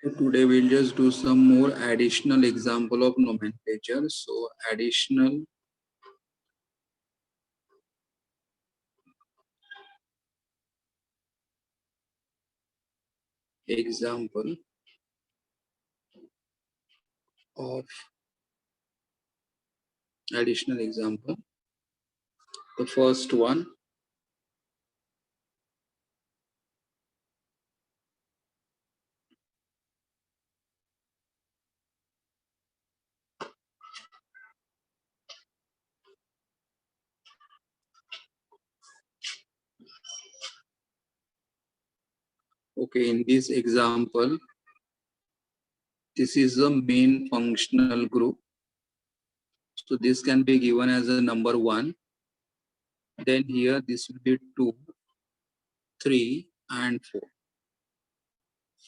Today we'll just do some more additional example of nomenclature. So additional example of additional example. The first one, okay, in this example, this is the main functional group. So this can be given as a number 1. Then here this will be 2, 3 and 4,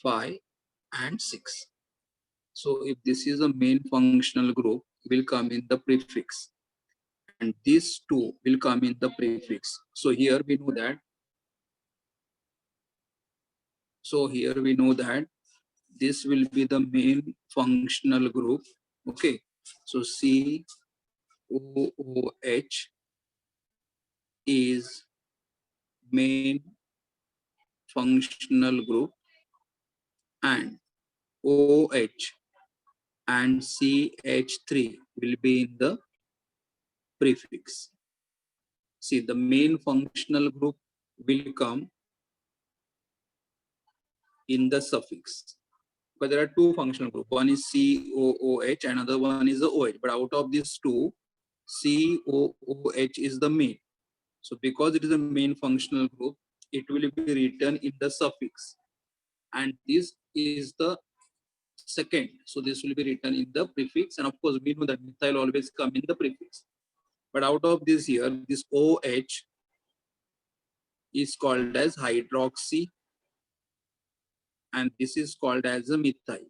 5 and 6. So if this is a main functional group, will come in the prefix. And these two will come in the prefix. So here we know that. So here we know that this will be the main functional group. Okay. So COOH is main functional group, and OH and CH3 will be in the prefix. See, the main functional group will come in the suffix. But there are two functional groups. One is COOH, another one is the OH. But out of these two, COOH is the main. So because it is a main functional group, it will be written in the suffix. And this is the second. So this will be written in the prefix. And of course, we know that methyl always come in the prefix. But out of this here, this OH is called as hydroxy. And this is called as a methyl.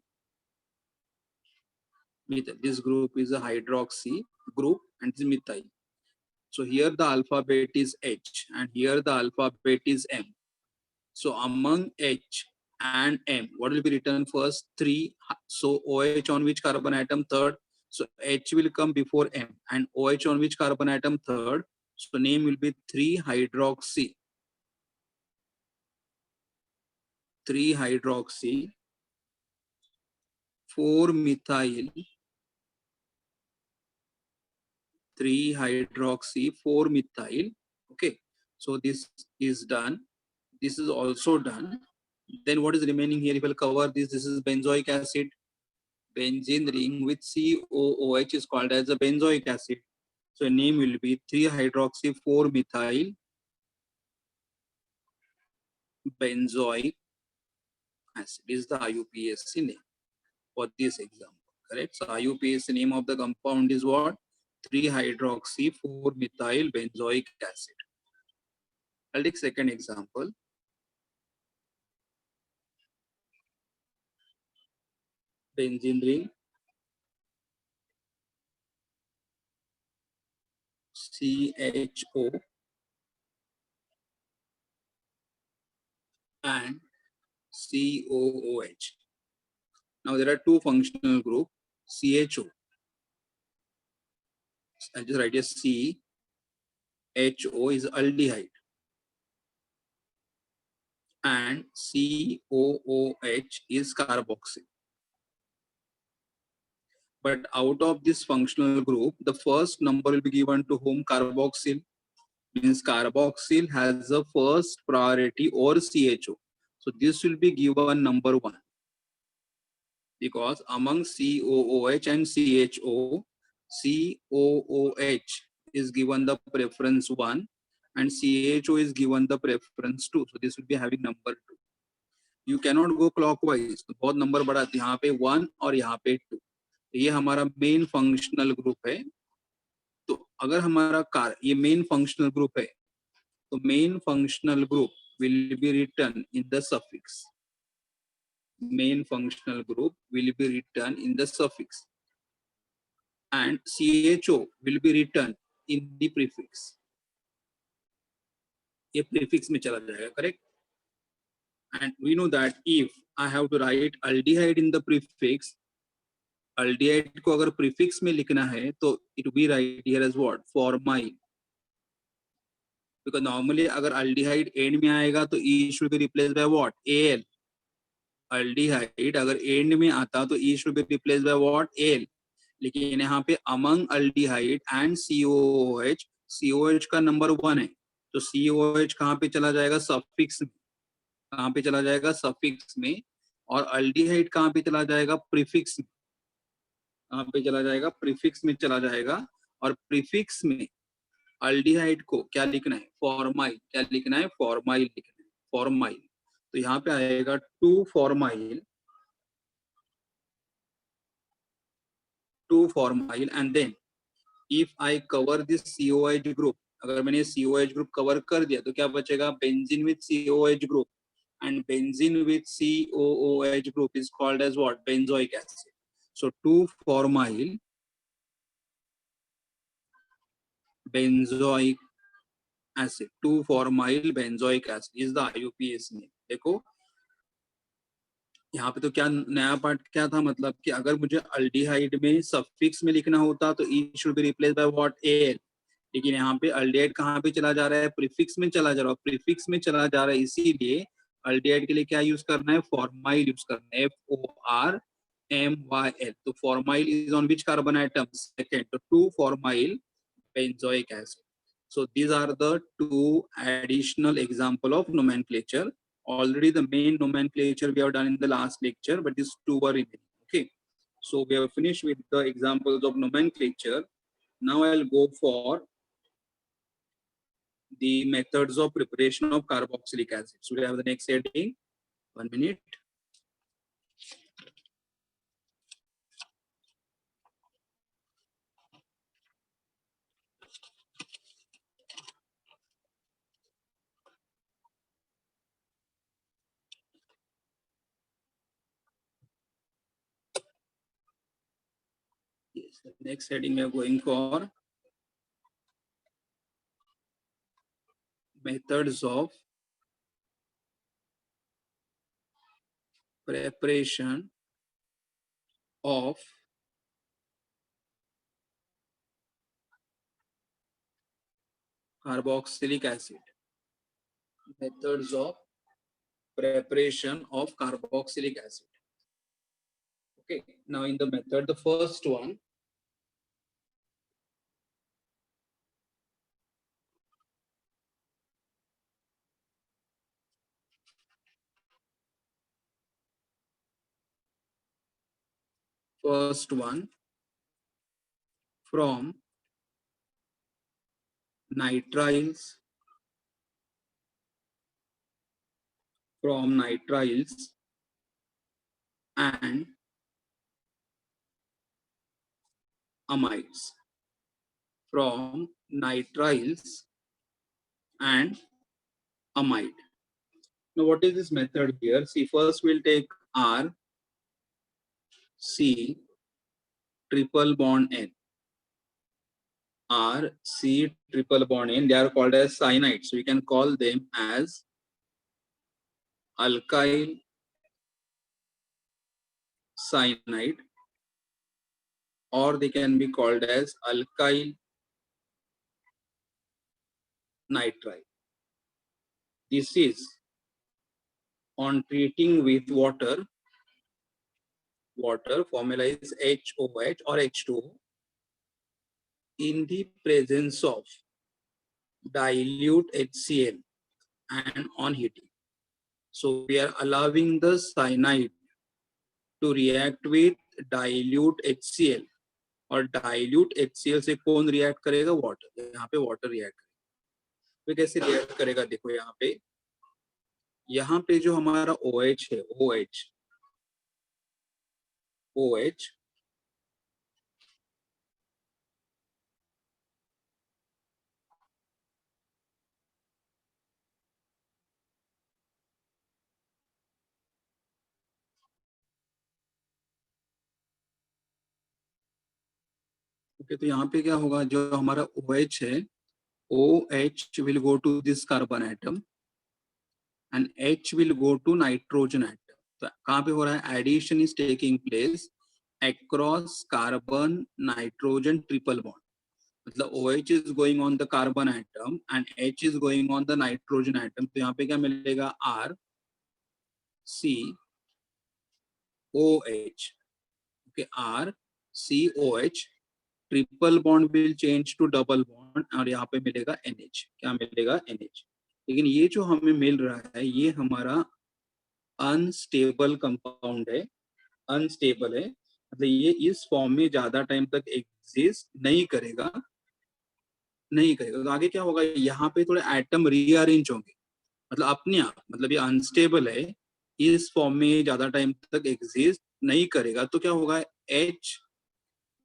This group is a hydroxy group and this is methyl. So here the alphabet is H and here the alphabet is M. So among H and M, what will be written first? 3. So OH on which carbon atom? Third. So H will come before M, and OH on which carbon atom? Third. So name will be 3-hydroxy. 3-hydroxy, 4-methyl, 3-hydroxy, 4-methyl. Okay. So this is done. This is also done. Then what is remaining here? If we'll cover this, this is benzoic acid. Benzene ring with COOH is called as a benzoic acid. So name will be 3-hydroxy 4-methyl benzoic acid. This is the IUPAC name for this example. Correct? So IUPAC name of the compound is what? 3-hydroxy 4-methyl benzoic acid. I'll take second example. Benzene ring CHO and COOH. Now there are two functional groups. CHO, I'll just write as CHO is aldehyde and COOH is carboxyl. But out of this functional group, the first number will be given to whom? Carboxyl. Means carboxyl has the first priority or CHO. So this will be given number 1. Because among COOH and CHO, COOH is given the preference 1 and CHO is given the preference 2. So this will be having number 2. You cannot go clockwise. तो बहुत number बढ़ाते, यहाँ पे 1 और यहाँ पे 2. ये हमारा मेन फंक्शनल ग्रुप है. तो अगर हमारा ये मेन फंक्शनल ग्रुप है, तो main functional group will be written in the suffix. Main functional group will be written in the suffix. And CHO will be written in the prefix. ये prefix में चला जाएगा, correct? And we know that if I have to write aldehyde in the prefix, aldehyde को अगर prefix में लिखना है तो it will be right here as what? Formyl. Because normally अगर aldehyde end में आएगा तो E should be replaced by what? Al. Aldehyde अगर end में आता तो E should be replaced by what? Al. लेकिन यहाँ पे among aldehyde and COOH, COH का नंबर 1 है, तो COH कहाँ पे चला जाएगा? सफिक्स में. कहाँ पे चला जाएगा? सफिक्स में. और अल्डिहाइड कहाँ पे चला जाएगा? प्रीफिक्स में. कहाँ पे चला जाएगा? प्रीफिक्स में चला जाएगा. और प्रीफिक्स में अल्डिहाइड को क्या लिखना है? फॉर्माइल. क्या लिखना है? फॉर्माइल लिखना है. फॉर्माइल. तो यहाँ पे आएगा 2 formyl, 2 formyl. And then if I cover this COH group, अगर मैंने COH ग्रुप कवर कर दिया तो क्या बचेगा? Benzene with COH group. And benzene with COOH group is called as what? Benzoic acid. So 2-formyl benzoic acid, 2-formyl benzoic acid is the IUPAC name. देखो यहाँ पे तो क्या नया पार्ट क्या था, मतलब कि अगर मुझे अल्डिहाइड में सफिक्स में लिखना होता तो E should be replaced by what? Al. लेकिन यहाँ पे अल्डिहाइड कहाँ पे चला जा रहा है? प्रीफिक्स में चला जा रहा है. प्रीफिक्स में चला जा रहा है, इसीलिए अल्डिहाइड के लिए क्या यूज करना है? फॉर्माइल यूज करना है. FORMYL. तो formyl is on which carbon atom? Second. तो 2-formyl benzoic acid. So these are the 2 additional example of nomenclature. Already the main nomenclature we have done in the last lecture, but these 2 were remaining. Okay, so we have finished with the examples of nomenclature. Now I'll go for the methods of preparation of carboxylic acid. So we have the next heading. 1 minute. Yes, the next heading we are going for methods of preparation of carboxylic acid. Methods of preparation of carboxylic acid. Okay, now in the method, the first one, from nitriles, and amides. From nitriles and amide. Now what is this method here? See, first we'll take R, C, triple bond N. R, C, triple bond N. They are called as cyanides. So we can call them as alkyl cyanide, or they can be called as alkyl nitride. This is on treating with water, formula is HOH or H2O, in the presence of dilute HCl and on heating. So we are allowing the cyanide to react with dilute HCl, और dilute HCl से कौन react करेगा? Water. यहाँ पे water react करेगा. तो कैसे react करेगा? देखो यहाँ पे जो हमारा OH है, OH ओके. तो यहाँ पे क्या होगा? जो हमारा OH है, OH will go to this carbon atom, and H will go to nitrogen atom. तो कहाँ पे हो रहा है? Addition is taking place across carbon nitrogen triple bond. मतलब OH is going on the carbon atom and H is going on the nitrogen atom. तो यहाँ पे क्या मिलेगा? R C OH. Okay, R C OH. Triple bond will change to double bond और यहाँ पे मिलेगा NH. क्या मिलेगा? NH. लेकिन ये जो हमें मिल रहा है ये हमारा अनस्टेबल कंपाउंड है, अनस्टेबल है, मतलब ये इस फॉर्म में ज्यादा टाइम तक एग्जिस्ट नहीं करेगा, नहीं करेगा. तो आगे क्या होगा? यहाँ पे थोड़े एटम रीअरेंज होंगे, मतलब अपने आप, मतलब ये अनस्टेबल है, इस फॉर्म में ज्यादा टाइम तक एग्जिस्ट नहीं करेगा. तो क्या होगा? H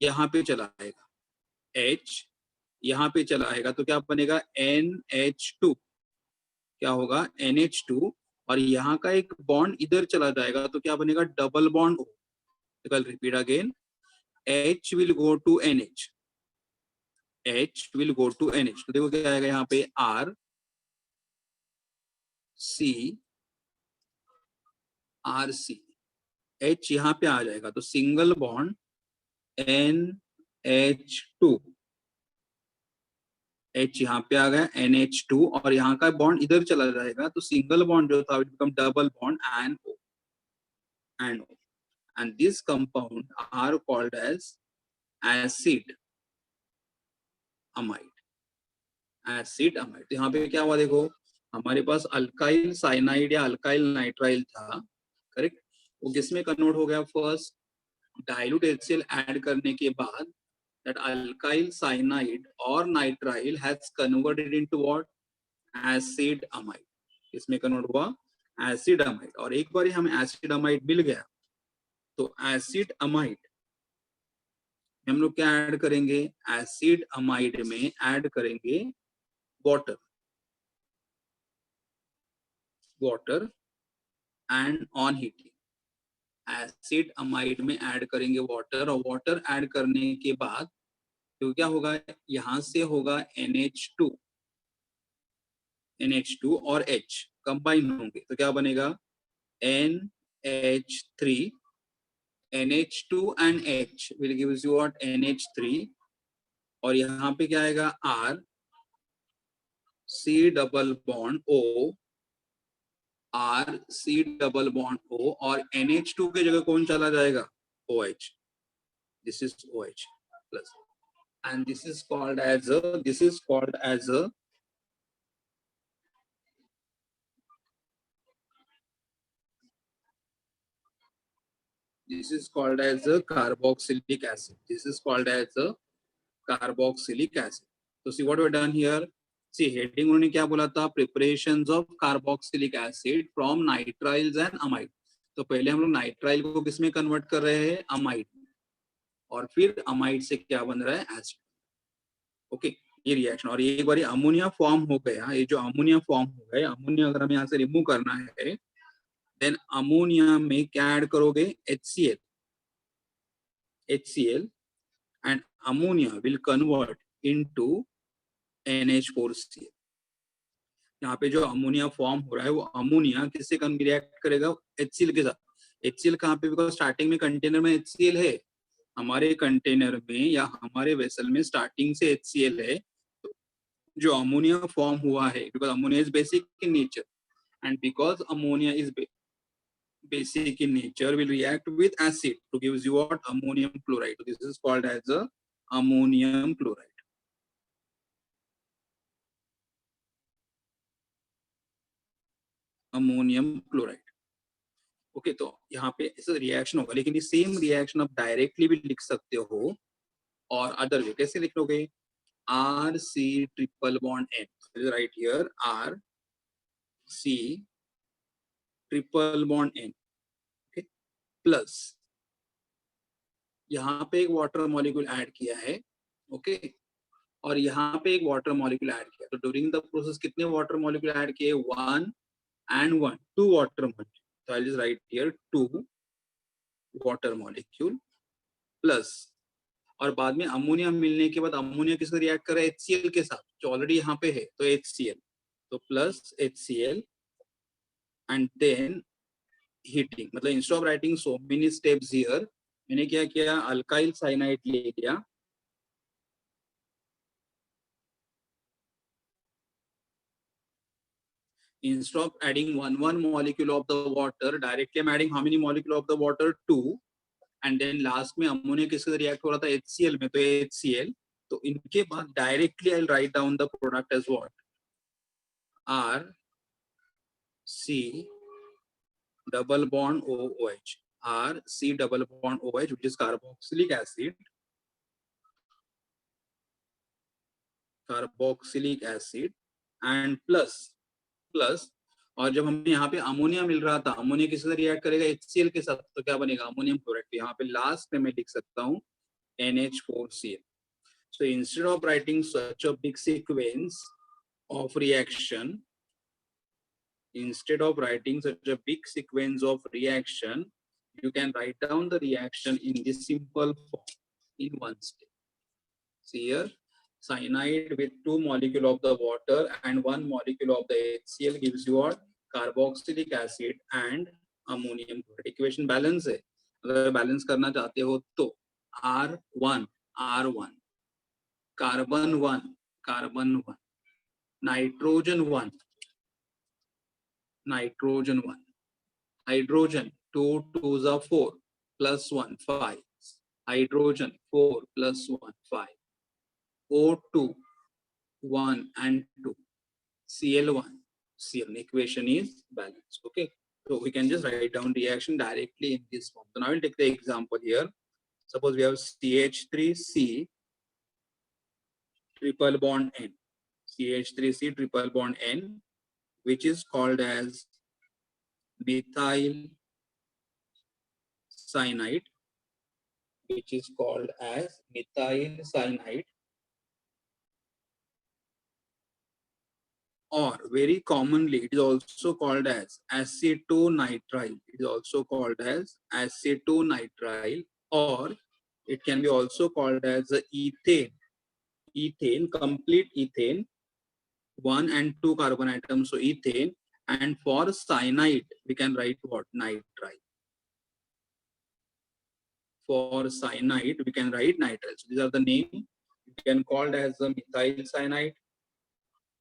यहाँ पे चला आएगा, H यहाँ पे चला आएगा तो क्या बनेगा? NH2. क्या होगा? NH2. और यहाँ का एक बॉन्ड इधर चला जाएगा तो क्या बनेगा? Double bond O. कल repeat again, H will go to NH. H will go to NH. तो देखो क्या आएगा यहाँ पे? R C R C. H यहाँ पे आ जाएगा तो सिंगल बॉन्ड NH2. H यहाँ पे आ गया NH2 और यहाँ का बॉन्ड इधर चला जाएगा तो सिंगल बॉन्ड जो था it become double bond and O. And this compound are called as acid amide. Acid amide. तो यहाँ पे क्या हुआ? देखो हमारे पास अल्काइल साइनाइड या अल्काइल नाइट्राइल था, करेक्ट? वो किसमें कन्वर्ट हो गया? फर्स्ट डाइल्यूट HCl ऐड करने के बाद that alkyl cyanide or nitrile has converted into what? Acid amide. इसमें कन्वर्ट हुआ एसिड अमाइड. और एक बार हमें एसिड अमाइड मिल गया तो एसिड अमाइड हम लोग क्या ऐड करेंगे? एसिड अमाइड में ऐड करेंगे water, water and on heating. Acid amide में ऐड करेंगे वाटर और वाटर ऐड करने के बाद तो क्या होगा? यहां से होगा NH2 और H कंबाइन होंगे तो क्या बनेगा? NH3. NH2 and H will give you what? NH3. और यहाँ पे क्या आएगा? R C double bond O, R C double bond O और NH2 के जगह कौन चला जाएगा? OH. This is OH plus. And this is called as a carboxylic acid. This is called as a carboxylic acid. So see what we have done here. See heading उन्होंने क्या बोला था? Preparations of carboxylic acid from nitriles and amide. तो पहले हम लोग nitrile को किसमें कन्वर्ट कर रहे हैं? अमाइड. और फिर अमाइड से क्या बन रहा है? एसिड. ओके, ये रिएक्शन. और एक बार अमोनिया फॉर्म हो गया, ये जो अमोनिया फॉर्म हो गया, अमोनिया अगर हमें यहाँ से रिमूव करना है देन अमोनिया में क्या ऐड करोगे? HCl and ammonia will convert into NH4Cl. यहाँ पे जो अमोनिया फॉर्म हो रहा है वो अमोनिया किससे रिएक्ट करेगा? HCl के साथ. HCl कहाँ पे? बिकॉज स्टार्टिंग में कंटेनर में HCl है, हमारे कंटेनर में या हमारे वेसल में स्टार्टिंग से HCl है. तो जो अमोनिया फॉर्म हुआ है, because ammonia is basic in nature and because ammonia is basic in nature will react with acid to give you what? Ammonium chloride. So this is called as a ammonium chloride. Ammonium chloride. Okay, तो यहाँ पे ऐसा reaction होगा, लेकिन ये same reaction आप directly भी लिख सकते हो और अदर वे. कैसे लिख लोगे? RC triple bond N. Right here RC triple bond N. Okay, plus यहाँ पे एक वाटर मॉलिक्यूल ऐड किया है. ओके, और यहाँ पे एक वाटर मॉलिक्यूल ऐड किया. तो ड्यूरिंग द प्रोसेस कितने वाटर मॉलिक्यूल ऐड किए? 1 and 1, 2 वाटर मॉलिक्यूल. तो I just right here 2 water molecule plus. और बाद में अमोनिया मिलने के बाद अमोनिया किससे रिएक्ट कर रहा है? HCl के साथ जो ऑलरेडी यहाँ पे है, तो HCl. तो plus HCl and then heating. मतलब instead of writing so many steps here, मैंने क्या किया, अल्काइल साइनाइड ले लिया, instead of adding one molecule of the water, directly I'm adding how many molecule of the water? 2, and then last में ammonia किसके साथ react हो रहा था? HCl में, तो HCl, तो इनके बाद directly I'll write down the product as what? R C double bond OH, R C double bond OH, which is carboxylic acid, and plus और जब हमें यहाँ पे अमोनिया मिल रहा था, अमोनिया किसके साथ रिएक्ट करेगा? HCl के साथ, तो क्या बनेगा? Ammonium chloride. यहाँ पे लास्ट में मैं लिख सकता हूँ NH4Cl. So instead of writing such a big sequence of reaction, you can write down the reaction in this simple form in one step. See here, cyanide with 2 molecule of the water and 1 molecule of the HCl gives you what? Carboxylic acid and ammonium chloride. Equation balance है, अगर balance करना चाहते हो तो R1 carbon 1 nitrogen 1 hydrogen 2 2s are 4 plus 1 5 hydrogen 4 plus 1 5 O2 1 and 2 Cl1 Cl. Equation is balanced. Okay, so we can just write down reaction directly in this form. So now we'll take the example here. Suppose we have CH3C triple bond N, CH3C triple bond N, which is called as methyl cyanide, or very commonly it is also called as acetonitrile. Or it can be also called as ethane, complete ethane, 1 and 2 carbon atoms, so ethane. And for cyanide we can write what? Nitrile. For cyanide we can write nitrile. So these are the name. You can call it as the methyl cyanide,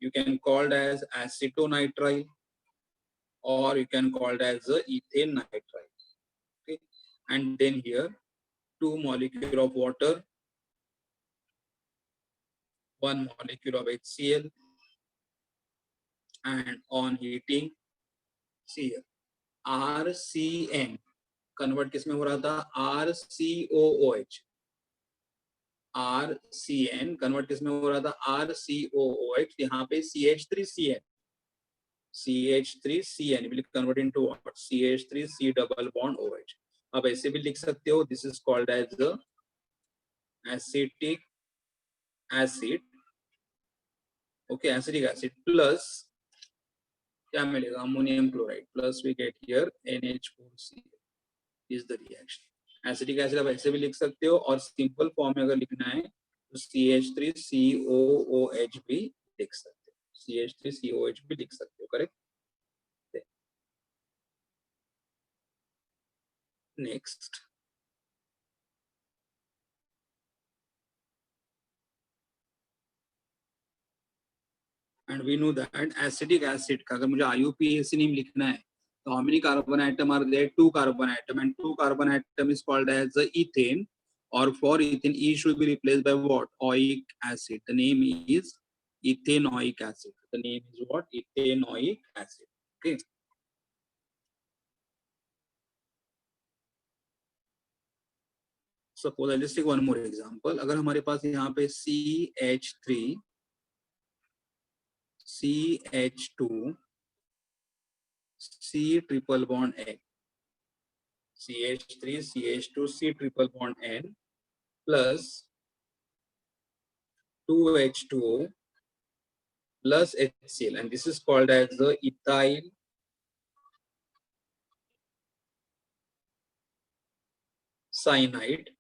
you can call it as acetonitrile, or you can call it as the ethane nitrile. Okay, and then here 2 molecule of water, 1 molecule of HCl, and on heating, see here, RCN convert किसमें हो रहा था? RCOOH. RCN convert किसमें हो रहा था? RCOOH. यहाँ पे CH3CN will convert into what? CH3C double bond OH. अब ऐसे भी लिख सकते हो, this is called as the acetic acid. Okay, acetic acid plus क्या मिलेगा? Ammonium chloride, plus we get here NH4Cl is the reaction. Acetic acid आप ऐसे भी लिख सकते हो, और सिंपल फॉर्म में अगर लिखना है तो CH3COOH भी लिख सकते हो, CH3COH भी लिख सकते हो, correct? Next, and we know that acetic acid का अगर मुझे IUPAC नेम लिखना है तो how many carbon atom are there? 2 carbon atom, and 2 carbon atom is called as the ethane, or for ethane E should be replaced by what? Oic acid. The name is ethanoic acid. The name is what? Ethanoic acid. Okay. Suppose I'll just take one more example. अगर हमारे पास यहाँ पे CH3 CH2 C triple bond N, CH3 CH2 C triple bond N plus 2H2O plus HCl, and this is called as the ethyl cyanide.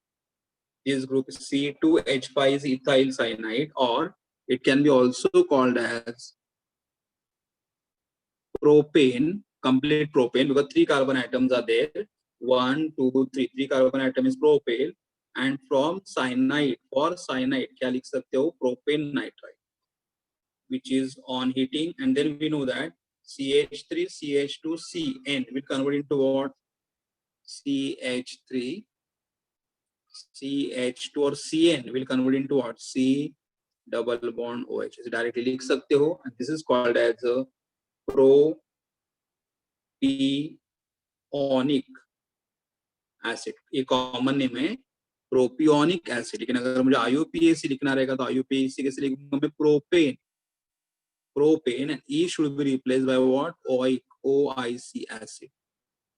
This group C2H5 is ethyl cyanide, or it can be also called as propane complete propane because 3 carbon atoms are there. 1, 2, 3. 3 carbon atom is propane. And from cyanide, for cyanide, क्या लिख सकते हो? Propane nitride, which is on heating. And then we know that CH3, CH2, CN will convert into what? CH3, CH2 or CN will convert into what? C double bond OH. इसे directly लिख सकते हो. And this is called as a propionic acid. ये common name है propionic acid. लेकिन अगर मुझे IUPAC लिखना रहेगा तो IUPAC कैसे लिखूंगा मैं? Propane. Propane and E should be replaced by what? OIC acid.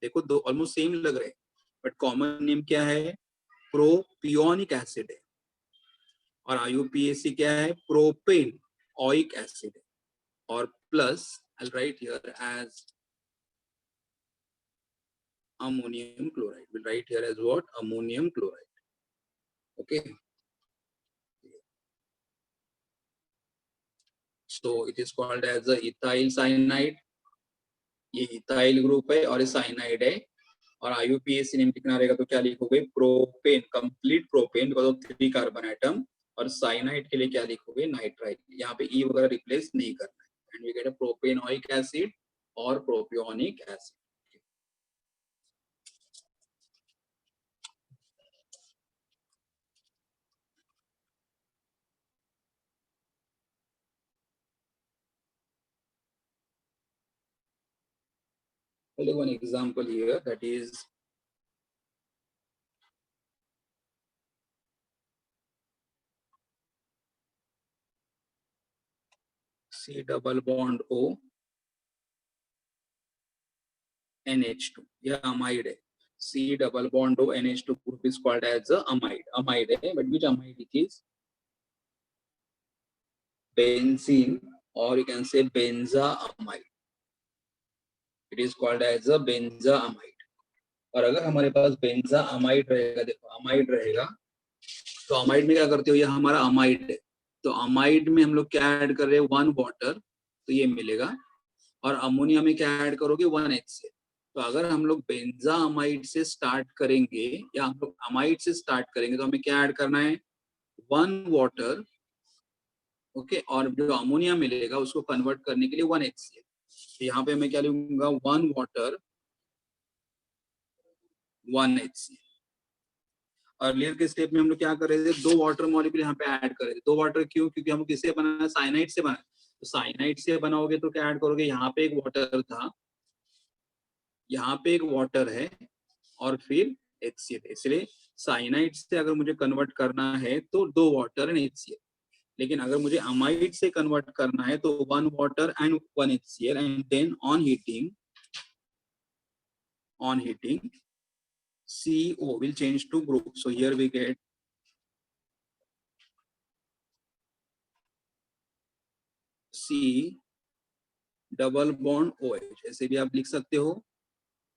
देखो दो almost same लग रहे हैं, but common name क्या है? Propionic acid है. और IUPAC क्या है? Propane oic acid है. और plus I'll write here as ammonium chloride. We'll write here as what? Ammonium chloride. Okay. So it is called as a ethyl cyanide. ये ethyl group है और ये cyanide है. और IUPAC नेम लिखना रहेगा तो क्या लिखोगे? Propane, complete propane because of 3 carbon atom. और साइनाइड के लिए क्या लिखोगे? नाइट्राइड. यहाँ पे ई वगैरह रिप्लेस नहीं करना है. And we get a propanoic acid और propionic acid. One example here, that is C double bond O NH2. यह amide है. C double bond O NH2 group is called as a amide. Amide है, but which amide it is? Benzene, or you can say benzaamide. It is called as a benzaamide. और अगर हमारे पास benzaamide रहेगा, देखो amide रहेगा, तो amide में क्या करते हो? ये हमारा amide है, तो amide में हम लोग क्या ऐड कर रहे हैं? 1 वाटर, तो ये मिलेगा. और अमोनिया में क्या ऐड करोगे? 1 HCl. तो अगर हम लोग benzaamide से स्टार्ट करेंगे या हम लोग amide से स्टार्ट करेंगे तो हमें क्या ऐड करना है? 1 वाटर. ओके. और जो अमोनिया मिलेगा उसको कन्वर्ट करने के लिए 1 HCl. यहाँ पे मैं क्या लिखूंगा? 1 वाटर 1 HCl. अर्लियर के स्टेप में हम लोग क्या कर रहे थे? 2 वाटर मॉलिक्यूल यहाँ पे ऐड कर रहे थे. 2 वाटर क्यों? क्योंकि हम किससे बना है? साइनाइड से बना. तो साइनाइड से बनाओगे तो क्या ऐड करोगे? यहाँ पे एक वाटर था, यहाँ पे एक वाटर है और फिर HCl. इसलिए साइनाइड से अगर मुझे कन्वर्ट करना है तो 2 वाटर एंड HCl. लेकिन अगर मुझे अमाइड से कन्वर्ट करना है तो 1 water and 1 HCl. And then on heating CO will change to group. So here we get C double bond OH. ऐसे भी आप लिख सकते हो.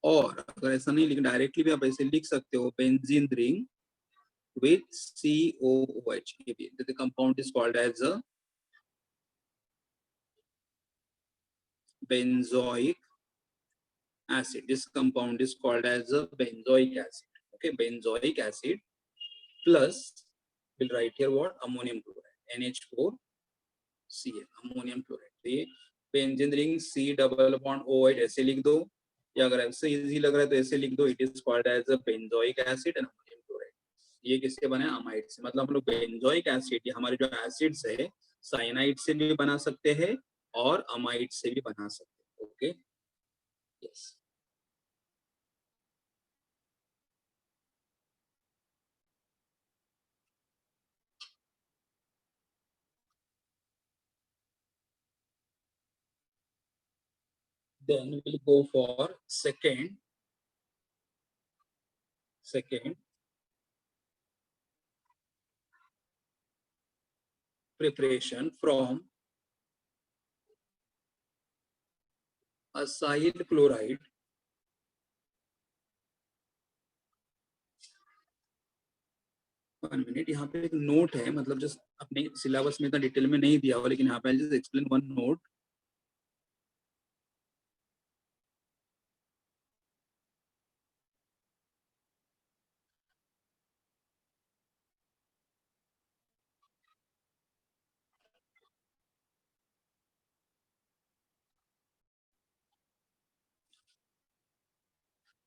और अगर ऐसा नहीं लिख डायरेक्टली भी आप ऐसे लिख सकते हो, benzene ring with COOH. The compound is called as a benzoic acid. This compound is called as a benzoic acid. Okay, benzoic acid plus, we'll write here what? Ammonium chloride, NH4Cl, ammonium chloride. तो ये benzene ring C double bond OH ऐसे लिख दो, या अगर ऐसे easy लग रहा है तो ऐसे लिख दो. It is called as a benzoic acid and ammonium chloride. ये किससे बना है? अमाइड से. मतलब हम लोग बेंजोइक एसिड, ये हमारे जो एसिड्स है, साइनाइड से भी बना सकते हैं और अमाइड से भी बना सकते हैं. Okay. Yes. Then we will go for second preparation from acyl chloride one minute. यहाँ पे एक नोट है, मतलब जस्ट अपने सिलेबस में इतना डिटेल में नहीं दिया हुआ, लेकिन यहाँ पे just explain one note.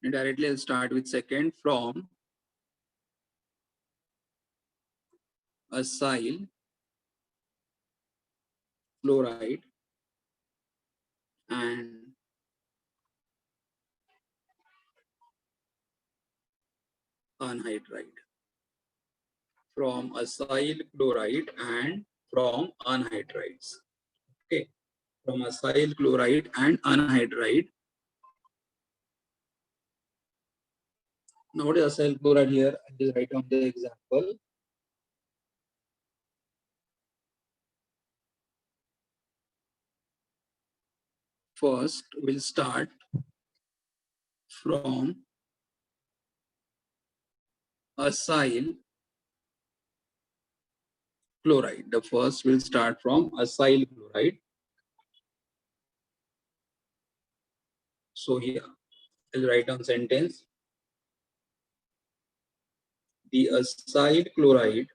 And directly I'll start with second. From acyl chloride and anhydride. From acyl chloride and from anhydrides. Okay. From acyl chloride and anhydride. Now what is acyl chloride here? I'll just write down the example. First, we'll start from acyl chloride. The first will start from acyl chloride. So here, I'll write down sentence. The acyl chloride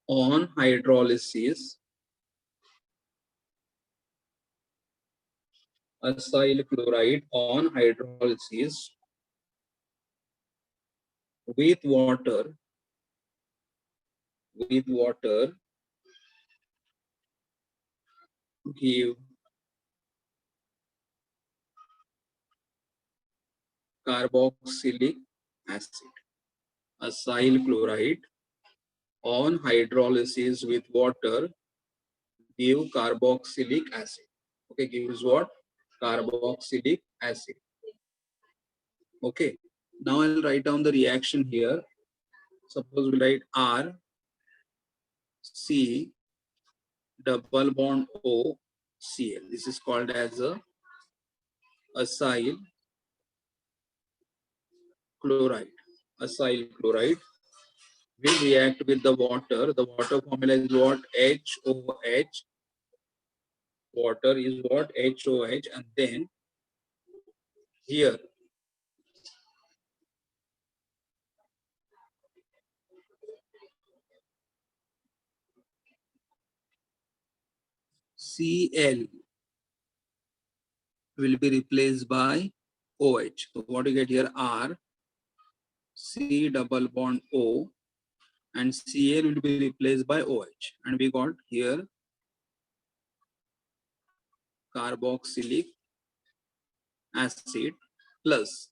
on hydrolysis, acyl chloride on hydrolysis with water give carboxylic acid. Acyl chloride on hydrolysis with water give carboxylic acid. Okay, gives what? Carboxylic acid. Okay, now I'll write down the reaction here. Suppose we write R, C, double bond O, Cl. This is called as a acyl chloride. Acyl chloride will react with the water. The water formula is what? HOH. Water is what? HOH. And then here Cl will be replaced by OH. So what you get here? R, C double bond O, and Cl will be replaced by OH. And we got here carboxylic acid plus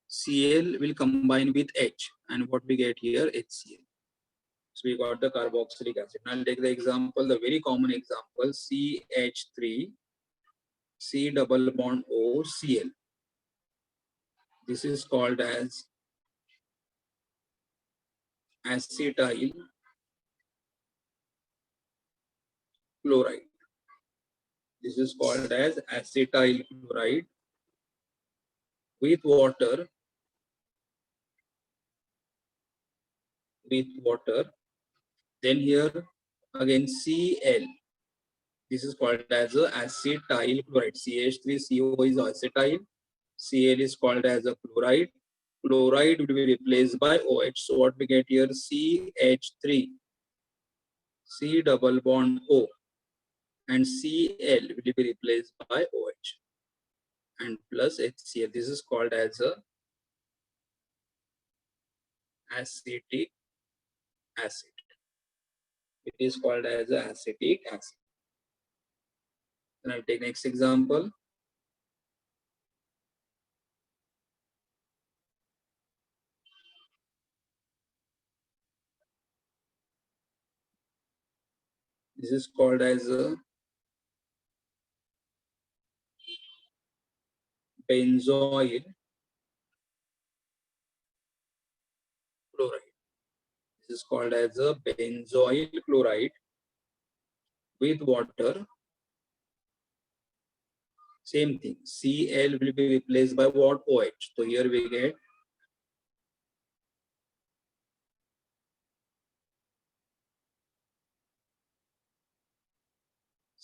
Cl will combine with H. And what we get here? HCl. So we got the carboxylic acid. Now I'll take the example, the very common example, CH3, C double bond O, Cl. This is called as acetyl chloride. This is called as acetyl chloride with water. Then here again Cl. This is called as a acetyl chloride. CH3CO is acetyl. Cl is called as a chloride. Chloride will be replaced by OH. So what we get here? CH3, C double bond O, and Cl will be replaced by OH and plus HCl. This is called as a acetic acid. It is called as a acetic acid. Then I'll take next example. This is called as a benzoyl chloride. This is called as a benzoyl chloride with water. Same thing. Cl will be replaced by what? OH. So here we get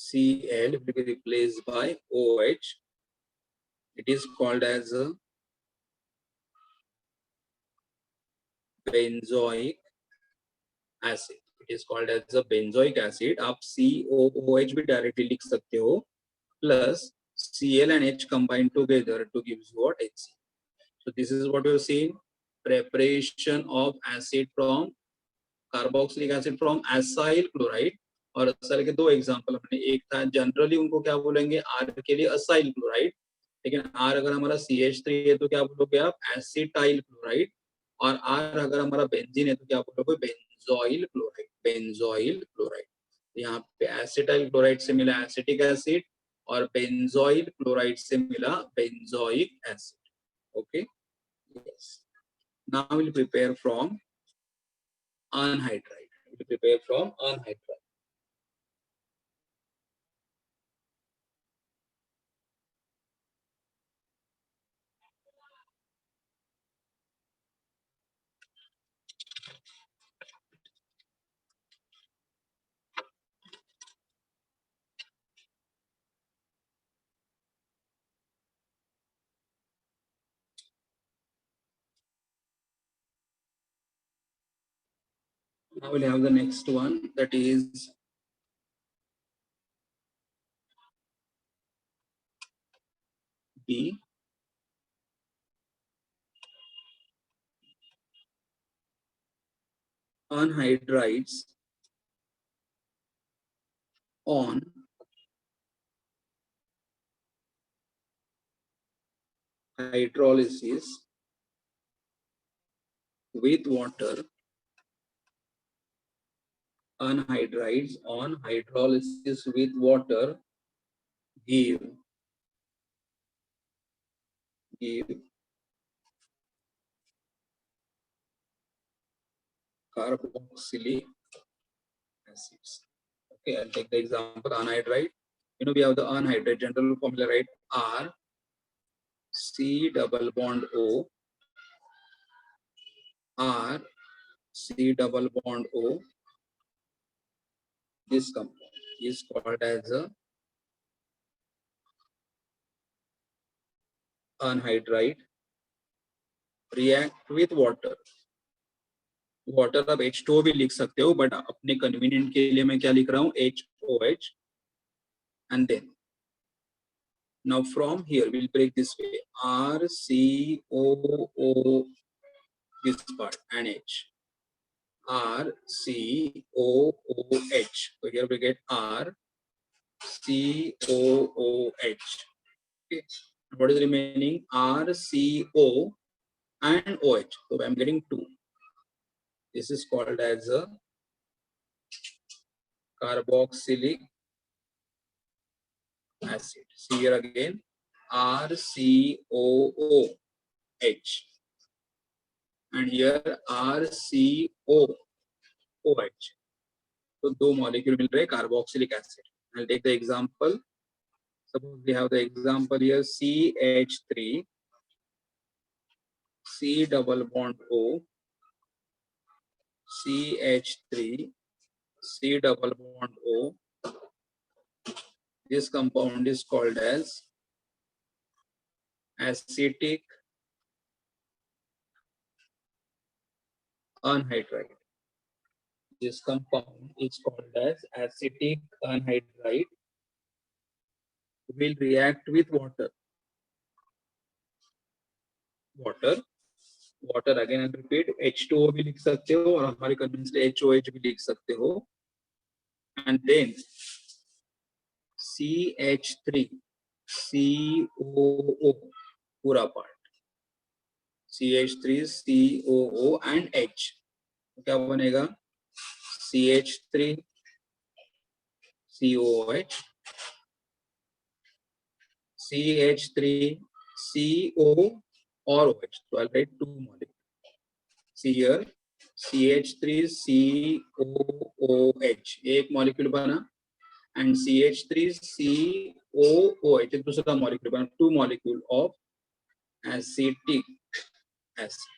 Cl will be replaced by OH. It is called as a benzoic acid. It is called as a benzoic acid. आप COOH भी directly लिख सकते हो plus Cl and H combined together to give you what HC. So this is what you've seen, preparation of acid from carboxylic acid from acyl chloride. और acyl के दो example हमने, एक था जनरली उनको क्या बोलेंगे आर के लिए असाइल क्लोराइड, लेकिन आर अगर हमारा CH3 है तो क्या बोलोगे आप एसिटाइल क्लोराइड, और आर अगर हमारा बेंजीन है तो क्या बोलोगे बेंजोइल क्लोराइड. बेंजोइल क्लोराइड, यहाँ पे एसिटाइल क्लोराइड से मिला एसिटिक एसिड और बेंजोइल क्लोराइड से मिला benzoic acid. Okay, yes. Now will prepare from anhydride. We prepare from anhydride. Now we'll have the next one, that is B. Anhydrides on hydrolysis with water. Anhydrides on hydrolysis with water give carboxylic acids. Okay, I'll take the example anhydride. You know, we have the anhydride general formula, right? R C double bond O, R C double bond O. This compound is called as a anhydride. React with water. Water आप H2O भी लिख सकते हो, but अपने convenient के लिए मैं क्या लिख रहा हूँ HOH. And then now from here we'll break this way, RCOO, this part, and H, RCOOH. So here we get RCOOH. Okay, what is remaining? RCO and OH. So I'm getting 2. This is called as a carboxylic acid. See here again, RCOOH, and here RCOOH. So दो molecule मिल रहे carboxylic acid. I'll take the example. Suppose we have the example here, CH3, C double bond O, CH3, C double bond O. This compound is called as acetic anhydride. This compound is called as acetic anhydride. Will react with water. Water again and repeat. H2O भी लिख सकते हो और हमारे convince से HOH भी लिख सकते हो. And then CH3, COO, पूरा part. CH3, COO and H. तो क्या बनेगा? CH3, COOH, CH3, CO or OH. So I'll write 2 molecules. See here, CH3COOH एक molecule बना, and CH3COOH एक दूसरा molecule बना, 2 molecule of acetic acid.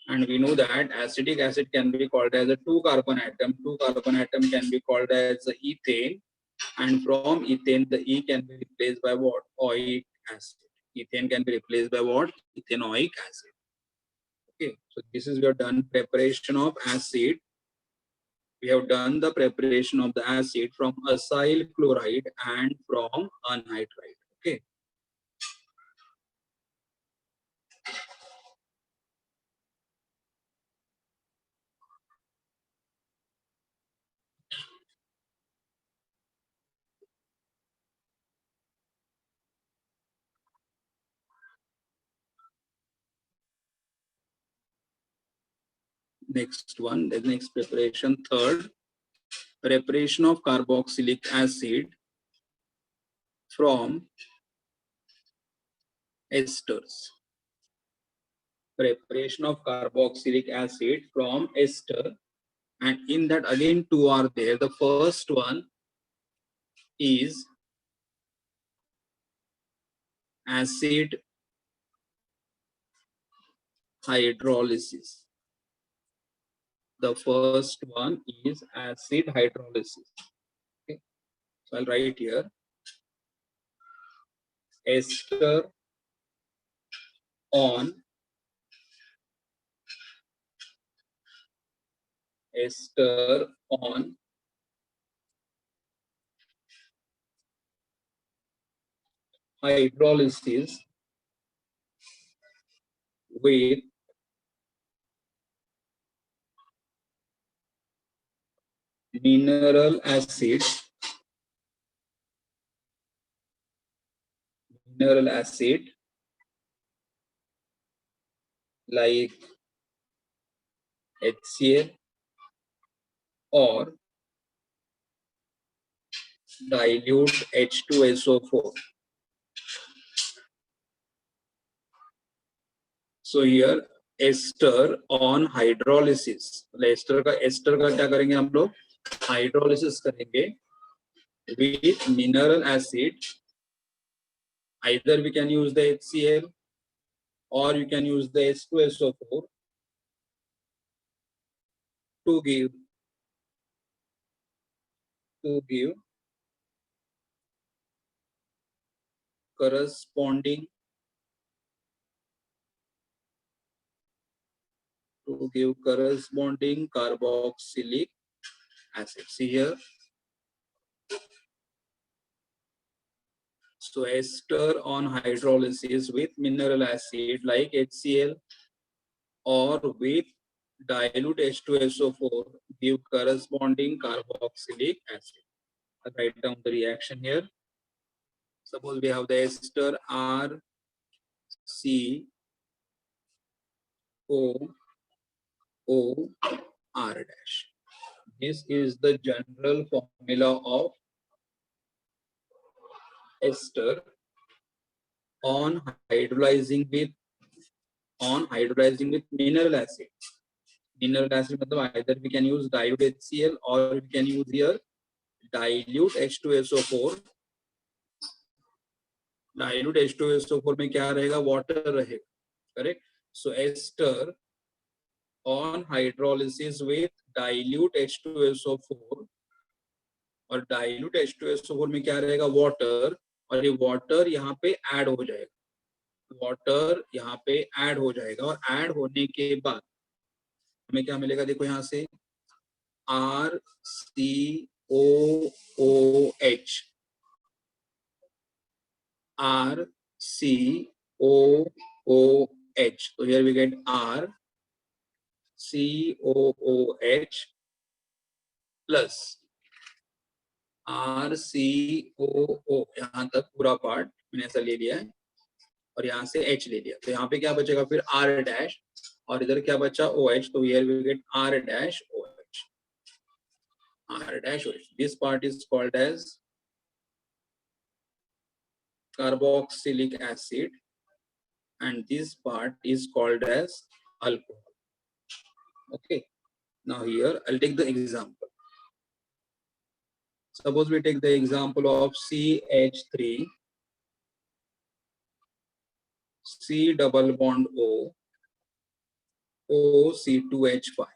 And we know that acetic acid can be called as a 2 carbon atom. 2 carbon atom can be called as ethane, and from ethane the E can be replaced by what? Oic acid. Ethane can be replaced by what? Ethanoic acid. Okay, so this is your done preparation of acid we have done the preparation of the acid from acyl chloride and from anhydride. Okay. Next one, the next preparation, third, preparation of carboxylic acid from esters. Preparation of carboxylic acid from ester, and in that again two are there. The first one is acid hydrolysis. The first one is acid hydrolysis. Okay. So I'll write here ester on hydrolysis with mineral acid like HCl or dilute H2SO4. So here ester on hydrolysis, ester का क्या करेंगे हम लोग, hydrolysis करेंगे with mineral acid. Either we can use the HCl or you can use the H2SO4 to give corresponding carboxylic acid. See here. So ester on hydrolysis with mineral acid like HCl or with dilute H2SO4 give corresponding carboxylic acid. I'll write down the reaction here. Suppose we have the ester RCOOR dash. This is the general formula of ester on hydrolyzing with mineral acid. Mineral acid मतलब either we can use dilute HCl or we can use here dilute H2SO4. Dilute H2SO4 में क्या रहेगा, water रहेगा, correct? So ester on hydrolysis with dilute H2SO4 और dilute H2SO4 में क्या रहेगा, water, और ये water यहाँ पे add हो जाएगा, और add होने के बाद हमें क्या मिलेगा, देखो यहाँ से RCOOH. So here we get RCOOH plus RCOO, यहाँ तक पूरा पार्ट मैंने ऐसा ले लिया है और यहाँ से H ले लिया, तो यहाँ पे क्या बचेगा फिर R डैश और इधर क्या बचा OH, तो here we get R dash OH. This part is called as carboxylic acid and this part is called as alcohol. Okay, now here I'll take the example. Suppose we take the example of CH3 C double bond O OC2H5.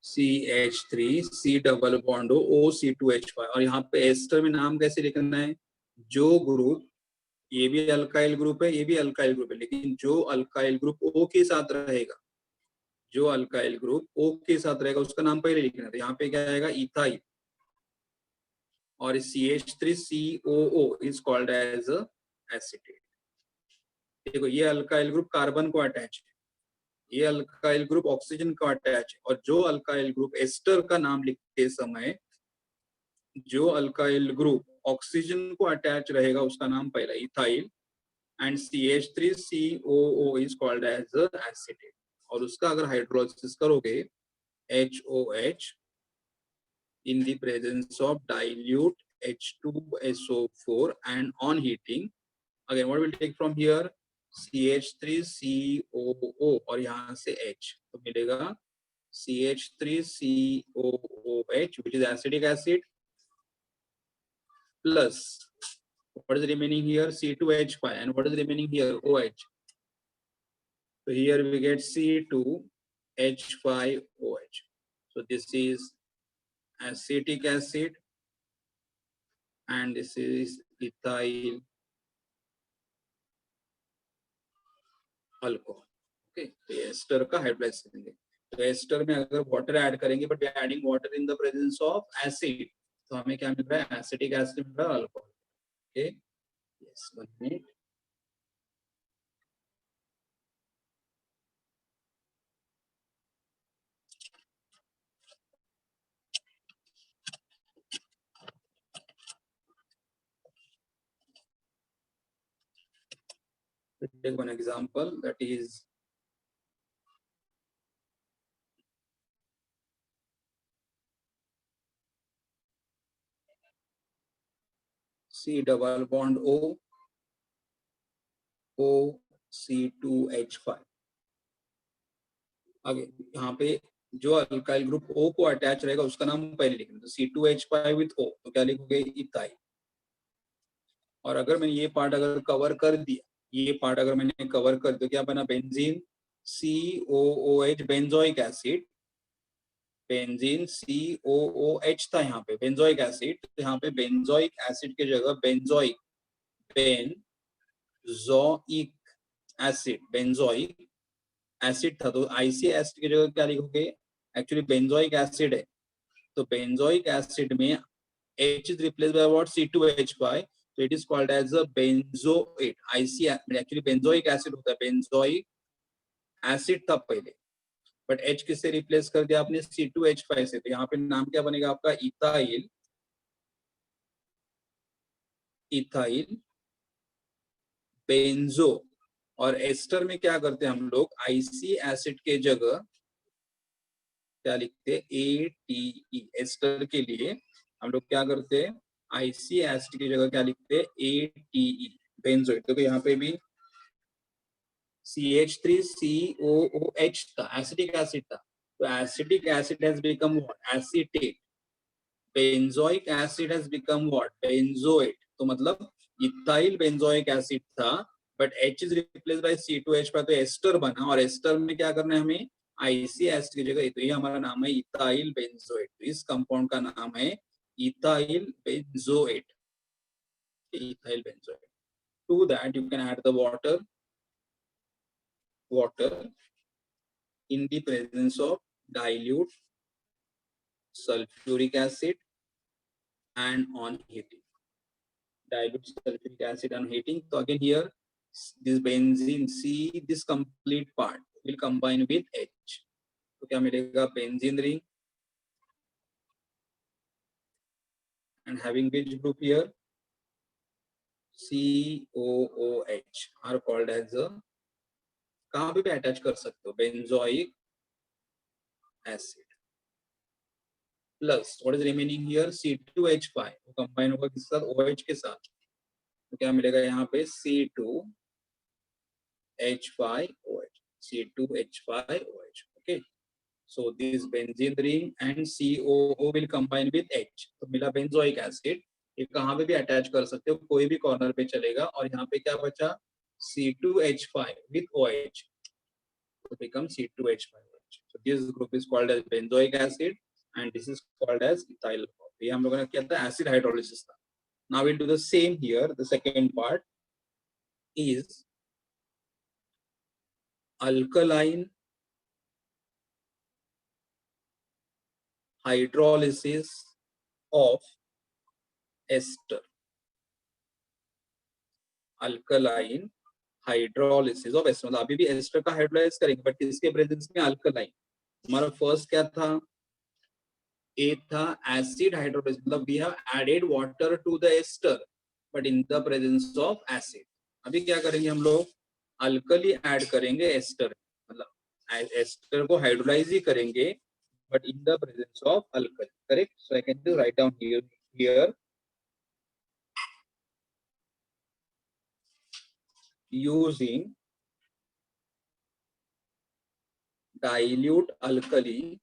CH3 C double bond O OC2H5 और यहाँ पे ester में नाम कैसे लिखना है, जो group ये भी अल्काइल ग्रुप है, ये भी अल्काइल ग्रुप है, लेकिन जो अल्काइल ग्रुप O के साथ रहेगा, जो अल्काइल ग्रुप O के साथ रहेगा उसका नाम पहले लिखना था। यहाँ पे क्या आएगा, इथाइल, और CH3COO is called as acetate. देखो ये अल्काइल ग्रुप कार्बन को अटैच है, ये अल्काइल ग्रुप ऑक्सीजन को अटैच है, और जो अल्काइल ग्रुप एस्टर का नाम लिखते समय जो अल्काइल ग्रुप ऑक्सीजन को अटैच रहेगा उसका नाम पहला ethyl, and CH3COO is called as acetate. और उसका अगर हाइड्रोलिसिस करोगे HOH in the presence of dilute H2SO4 and on heating, again what will take from here, CH3COO और यहाँ से H, तो मिलेगा CH3COOH which is acidic acid, plus what is remaining here, C2H5, and what is remaining here, OH. So here we get C2H5OH. So this is acetic acid and this is ethyl alcohol. Okay, तो ester का hydrolysis करेंगे, तो ester में अगर water add करेंगे, but we are adding water in the presence of acid, तो हमें क्या मिल रहा है, एसिटिक एसिड मिल रहा है, alcohol. Okay, yes, 1 minute. Take one example, that is C double bond O, O C2H5। आगे यहाँ पे जो अल्काइल ग्रुप O को अटैच रहेगा उसका नाम पहले लिखना, तो C2H5 विथ O, तो क्या लिखोगे, इथाइल। और अगर मैंने ये पार्ट अगर कवर कर दिया, ये पार्ट अगर मैंने कवर कर दिया, क्या बना, benzene COOH, benzoic acid, benzene COOH था यहाँ पे, बेंजोइक एसिड, तो यहाँ पे बेंजोइक एसिड की जगह benzoic, benzoic acid, benzoic acid था, तो आईसी एसिड की जगह क्या लिखोगे, एक्चुअली बेंजोइक एसिड है, तो बेंजोइक एसिड में H is replaced by what, C2H5, so it is called as a benzoate. IC actually benzoic acid होता है, benzoic acid था पहले, बट H किससे रिप्लेस कर दिया आपने, C2H5 से, तो यहाँ पे नाम क्या बनेगा आपका, इथाइल, इथाइल बेंजो। और एस्टर में क्या करते हैं हम लोग, आईसी एसिड के जगह क्या लिखते हैं, ATE, एस्टर के लिए हम लोग क्या करते हैं, आईसी एसिड की जगह क्या लिखते हैं, ATE, बेंजोइट। तो यहाँ पे भी CH3COOH था, एसिटिक एसिड था, तो acetic acid has become what, acetate, benzoic acid has become what, benzoate. तो मतलब इथाइल बेंजोइक एसिड था, but H is replace by C2H5, तो एस्टर बना, और एस्टर में क्या करना है हमें, आईसी एसिड की जगह, तो ये हमारा नाम है इथाइल बेंजोएट, तो इस कंपाउंड का नाम है ethyl benzoate, ethyl benzoate. To that you can add the water in the presence of dilute sulfuric acid and on heating. Dilute sulfuric acid on heating. So again here, this benzene C, this complete part will combine with H. तो क्या मिलेगा, benzene ring, and having which group here, COOH are called as a, कहाँ पे भी attach कर सकते हो, benzoic acid, plus what is remaining here, C2H5, वो combine होगा किसके साथ, OH के साथ, तो क्या मिलेगा यहाँ पे, C2H5OH, C2H5OH. Okay, so this benzene ring and COO will combine with H, तो मिला benzoic acid। ये कहाँ पे भी अटैच कर सकते हो, कोई भी कॉर्नर पे चलेगा, और यहाँ पे क्या बचा, C2H5 with OH, to become C2H5OH. So this group is called as benzoic acid and this is called as ethyl alcohol. ये हम लोगों ने किया था, acid hydrolysis था। Now we'll do the same here, the second part. is alkaline hydrolysis of ester. Alkaline hydrolysis of ester, मतलब अभी भी एस्टर का हाइड्रोलाइज करेंगे बट किसके प्रेजेंस में, अल्कलाइन. हमारा फर्स्ट क्या था, ए था एसिड हाइड्रोलिसिस, मतलब we have added water to the ester but in the presence of acid. अभी क्या करेंगे हम लोग, अल्कली ऐड करेंगे एस्टर, मतलब एस्टर को हाइड्रोलाइज ही करेंगे but in the presence of alkali. Correct. So I can write down here using dilute alkali,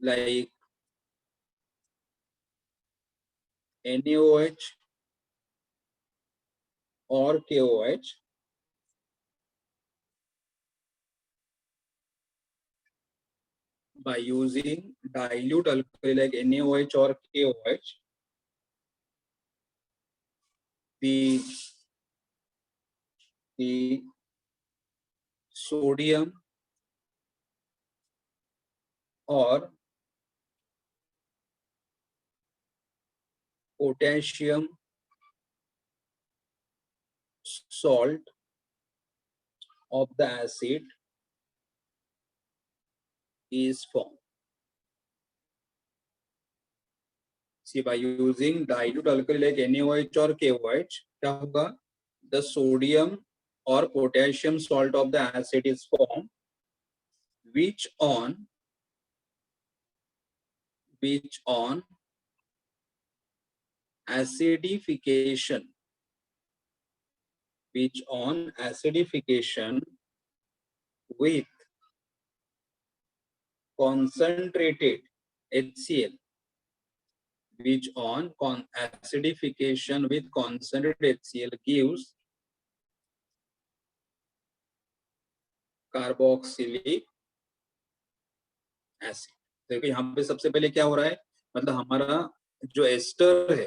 like NaOH or KOH, by using dilute alkali like NaOH or KOH, the sodium or potassium salt of the acid is formed. See, by using dilute alkali like NaOH or KOH, क्या होगा, the sodium or potassium salt of the acid is formed, which on acidification with concentrated HCl, acidification with concentrated HCl gives carboxylic acid. देखो यहाँ पे सबसे पहले क्या हो रहा है, मतलब हमारा जो एस्टर है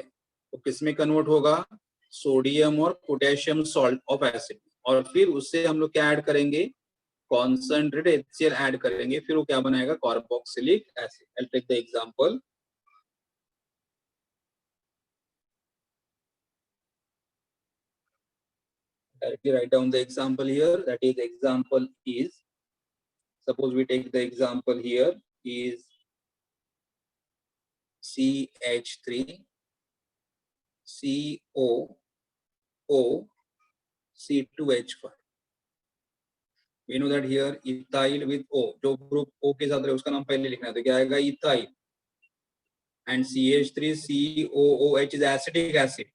वो किसमें कन्वर्ट होगा, सोडियम और पोटेशियम सॉल्ट ऑफ एसिड, और फिर उससे हम लोग क्या ऐड करेंगे, कॉन्सेंट्रेटेड HCl ऐड करेंगे, फिर वो क्या बनाएगा, carboxylic acid. I take the example. Directly write down the example here. That is, example is, suppose we take the example here is CH3 COO C2H5. We know that here ethyl with O, जो group O के साथ रहे उसका नाम पहले लिखना है, तो क्या आएगा, ethyl. And CH3COOH is acetic acid,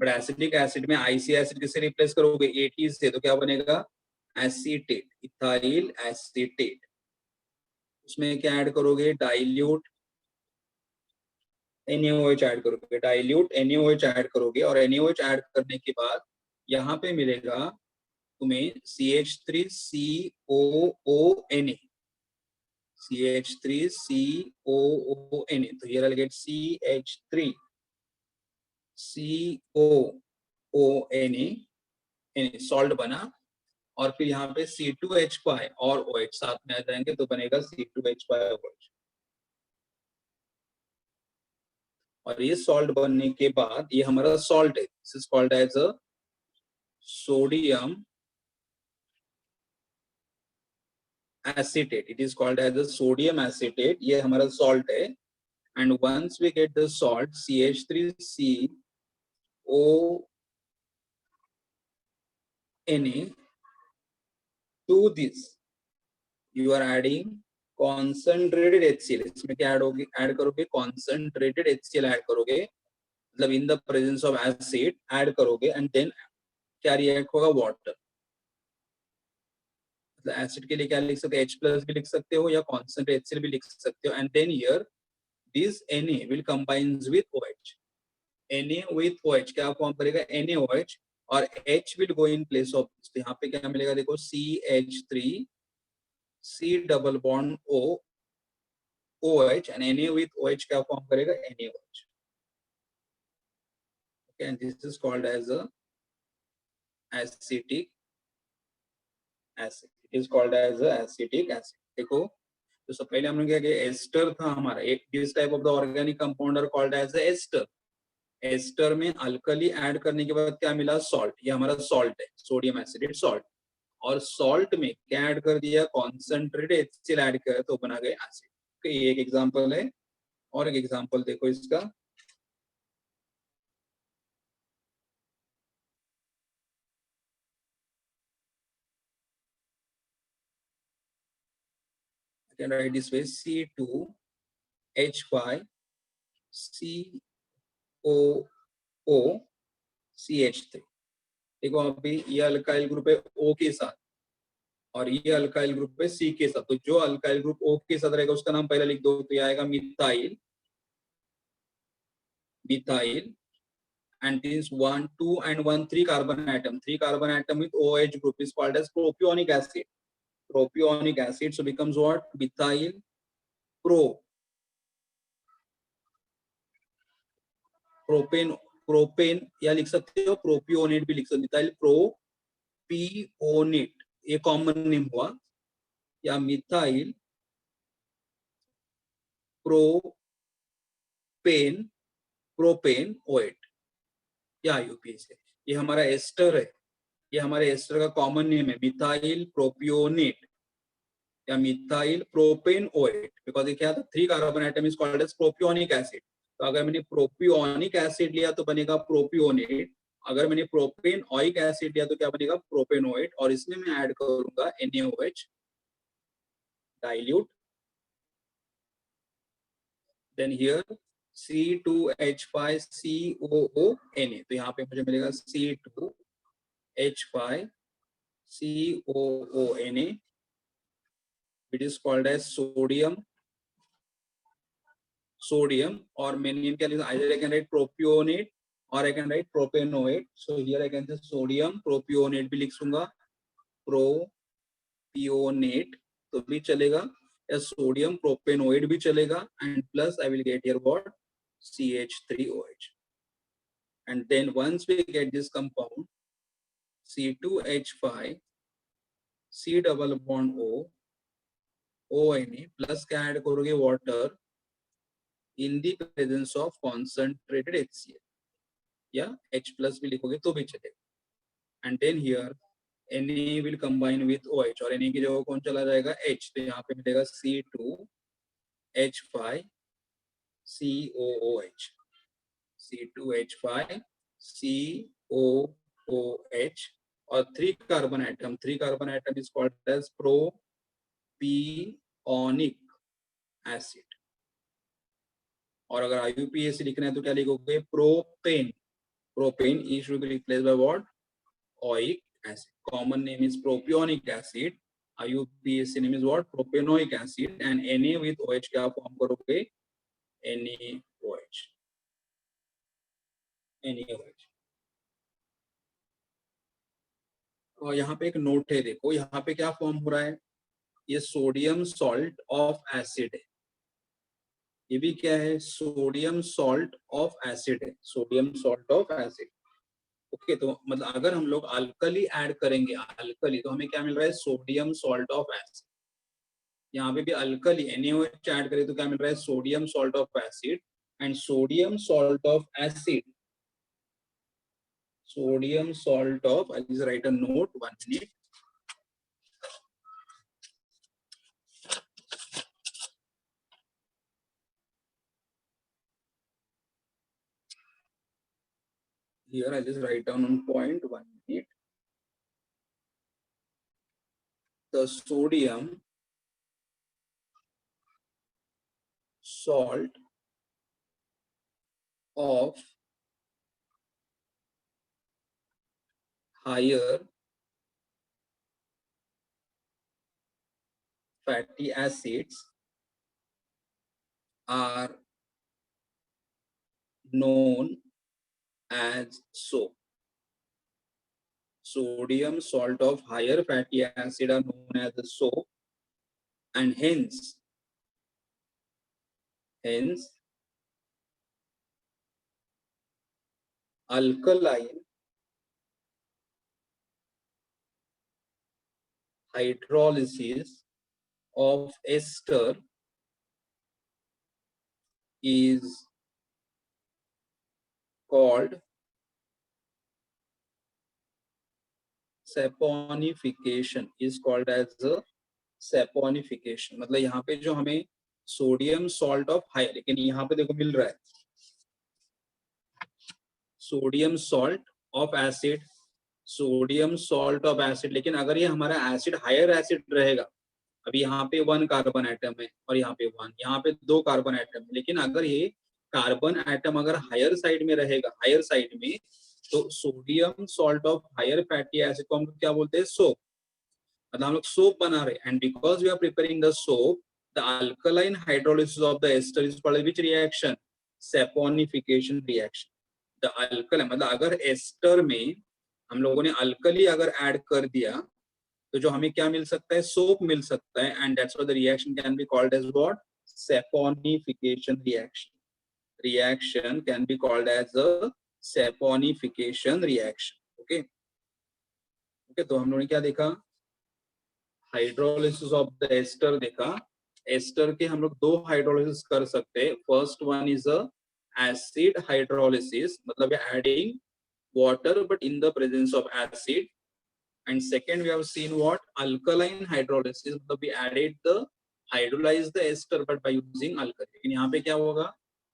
but acetic acid में IC acid किससे रिप्लेस करोगे, AT से, तो क्या बनेगा, एसीटेट, इथाइल एसीटेट. उसमें क्या ऐड करोगे, डाइल्यूट NaOH ऐड करोगे, डाइल्यूट NaOH ऐड करोगे, और NaOH ऐड करने के बाद यहाँ पे मिलेगा तुम्हें CH3COONA, CH3COONA. तो here I'll get CH3COONA, salt बना, और फिर यहाँ पे C2H5 और OH साथ में आ जाएंगे तो बनेगा C2H5OH. और ये सॉल्ट बनने के बाद ये हमारा सॉल्ट है, this is called as a sodium acetate. It is called as a sodium acetate. ये हमारा सॉल्ट है. And once we get the salt CH3CONA, to this you are adding concentrated HCl. इसमें क्या ऐड करोगे, concentrated HCl add करोगे, मतलब इन the presence of acid add करोगे, and then क्या रिएक्ट होगा, वाटर. मतलब एसिड के लिए क्या लिख सकते हो, H+ भी लिख सकते हो या concentrated HCl भी लिख सकते हो. And then here this Na will combines with OH. Na with OH क्या फॉर्म करेगा, NaOH, और H will go in place of this. तो यहाँ पे क्या मिलेगा, देखो CH3 C double bond O OH, and Na with OH क्या फॉर्म करेगा, NaOH. Okay, and this is called as a acetic acid. It is called as a acetic acid. देखो तो सब पहले हमने क्या किया, एस्टर था हमारा, एक this type of the organic compound are called as ester. Ester में अल्कली ऐड करने के बाद क्या मिला, सॉल्ट. ये हमारा सॉल्ट है, सोडियम एसिडेट सॉल्ट. और सॉल्ट में क्या ऐड कर दिया, कॉन्सेंट्रेटेड HCl ऐड किया तो बना गया एसिड. okay, ये एक एग्जांपल है. और एक एग्जांपल देखो इसका, I can write this way, C2H5COO देखो अभी ये अल्काइल ग्रुप है O के साथ और ये अल्काइल ग्रुप है C के साथ. तो जो अल्काइल ग्रुप O के साथ रहेगा उसका नाम पहले लिख दो, तो ये आएगा methyl. Methyl and this 1 2 and 1 3 carbon atom with OH group is called as propionic acid. Propionic acid, so becomes what, methyl propane या लिख सकते हो प्रोपियोनेट भी लिख सकते हो, मिथाइल प्रोपियोनेट ये कॉमन नेम हुआ, या मिथाइल प्रोपेन ओएट या यूपीएस है. ये हमारा एस्टर है, ये हमारे एस्टर का कॉमन नेम है मिथाइल प्रोपियोनेट या मिथाइल प्रोपेन ओएट. बिकॉज ये क्या था, 3 carbon atom is called as propionic acid. तो अगर मैंने प्रोपियोनिक एसिड लिया तो बनेगा प्रोपियोनेट, अगर मैंने प्रोपेन ऑइक एसिड लिया तो क्या बनेगा, प्रोपेनोएट. और इसमें मैं ऐड करूंगा NaOH dilute. Then here C2H5COONa, तो यहाँ पे मुझे मिलेगा C2H5COONa. It is called as sodium और मेन नेम क्या लिखा, either I can write propionate or I can write propanoate. So here I can say sodium propionate भी लिख दूंगा, propionate तो भी चलेगा, या सोडियम प्रोपेनोएट भी चलेगा, and plus I will get here what, CH3OH. and then once we get this compound C2H5 C double bond O ONA plus क्या ऐड करोगे, water in the presence of concentrated HCl या H plus भी लिखोगे तो भी चलेगा. and then here Na will combine with OH और Na की जगह कौन चला जाएगा, H. तो यहाँ पे मिलेगा C2H5COOH C2H5COOH और 3 carbon atom is called as propionic acid. और अगर IUPAC लिखना है तो क्या लिखोगे, propane. Propane E should be replaced by what, oic acid. Common name is propionic acid. IUPAC name is what, propanoic acid. and Na with OH क्या form करोगे, NaOH. और यहाँ पे एक नोट है, देखो यहाँ पे क्या फॉर्म हो रहा है, ये सोडियम सॉल्ट ऑफ एसिड है. ये भी क्या है, सोडियम सॉल्ट ऑफ एसिड है, sodium salt of acid. Okay तो मतलब अगर हम लोग अल्कली ऐड करेंगे, अल्कली तो हमें क्या मिल रहा है, सोडियम सॉल्ट ऑफ एसिड. यहाँ पे भी अल्कली NaOH ऐड करें तो क्या मिल रहा है, sodium salt of acid. And sodium salt of acid, sodium salt of, I just right a note, 1 minute. Here I just write down on point, 1 minute. The sodium salt of higher fatty acids are known as soap. Sodium salt of higher fatty acid are known as the soap, and hence alkaline hydrolysis of ester is called saponification, is called as a saponification। मतलब यहाँ पे जो हमें sodium salt of high, लेकिन यहाँ पे देखो मिल रहा है sodium salt of acid, sodium salt of acid, लेकिन अगर ये हमारा एसिड हायर एसिड रहेगा, अभी यहाँ पे 1 कार्बन एटम है और यहाँ पे 1, यहाँ पे 2 कार्बन एटम है, लेकिन अगर ये कार्बन एटम अगर हायर साइड में रहेगा, हायर साइड में, तो sodium salt of higher fatty acid को हम क्या बोलते हैं, सोप। मतलब हम लोग सोप बना रहे हैं, and because we are preparing the soap, the alkaline hydrolysis of the ester is called which reaction, saponification reaction. The alkaline मतलब अगर एस्टर में हम लोगों ने अल्कली अगर ऐड कर दिया तो जो हमें क्या मिल सकता है, सोप मिल सकता है, and that's why the reaction can be called as what, saponification reaction। reaction can be called as a saponification reaction। Okay okay, तो हम लोगों ने क्या देखा, हाइड्रोलिसिस ऑफ द एस्टर देखा। एस्टर के हम लोग 2 हाइड्रोलिसिस कर सकते हैं। First one is a acid hydrolysis, मतलब adding water but in the presence of acid, and second we have seen what, alkaline hydrolysis, मतलब we added the hydrolyze the ester but by using alkali। लेकिन यहाँ पे क्या होगा,